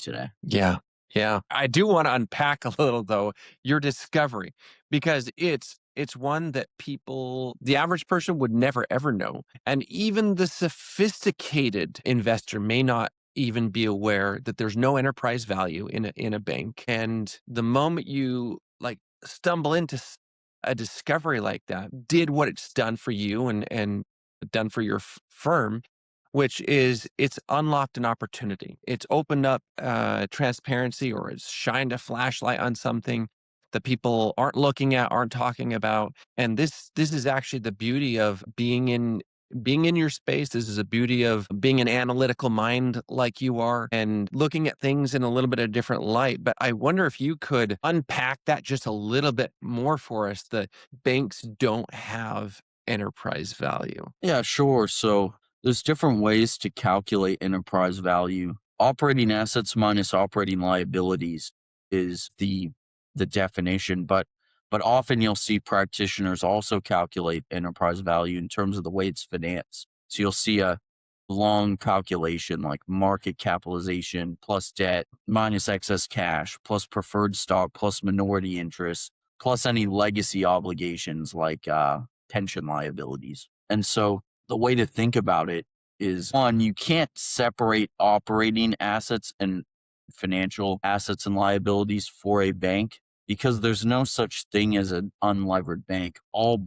today. Yeah. Yeah. I do want to unpack a little though your discovery because it's one that people the average person would never ever know. And even the sophisticated investor may not even be aware that there's no enterprise value in a bank. And the moment you like stumble into a discovery like that, did what it's done for you and done for your firm, which is it's unlocked an opportunity. It's opened up transparency or it's shined a flashlight on something that people aren't looking at, aren't talking about. And this is actually the beauty of being in your space. This is a beauty of being an analytical mind like you are and looking at things in a little bit of different light. But I wonder if you could unpack that just a little bit more for us. The banks don't have enterprise value. Yeah, sure. So there's different ways to calculate enterprise value. Operating assets minus operating liabilities is the definition, but often you'll see practitioners also calculate enterprise value in terms of the way it's financed. So you'll see a long calculation like market capitalization plus debt minus excess cash plus preferred stock plus minority interest plus any legacy obligations like pension liabilities. And so the way to think about it is one, you can't separate operating assets and financial assets and liabilities for a bank because there's no such thing as an unlevered bank. All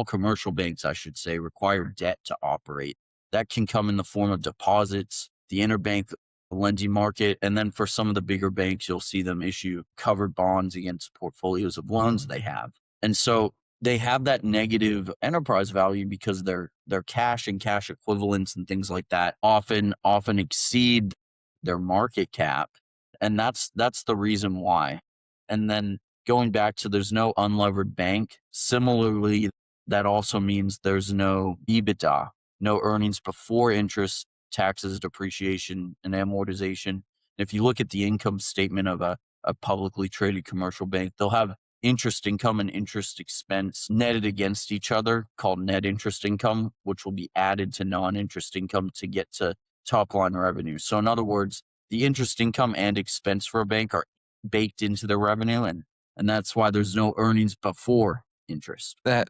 commercial banks, I should say, require debt to operate. That can come in the form of deposits, the interbank lending market, and then for some of the bigger banks, you'll see them issue covered bonds against portfolios of loans they have. And so they have that negative enterprise value because their cash and cash equivalents and things like that often exceed their market cap, and that's the reason why. And then going back to there's no unlevered bank, similarly, that also means there's no EBITDA, no earnings before interest, taxes, depreciation, and amortization. If you look at the income statement of a publicly traded commercial bank, they'll have interest income and interest expense netted against each other called net interest income, which will be added to non-interest income to get to top line revenue. So in other words, the interest income and expense for a bank are baked into their revenue, and that's why there's no earnings before interest. That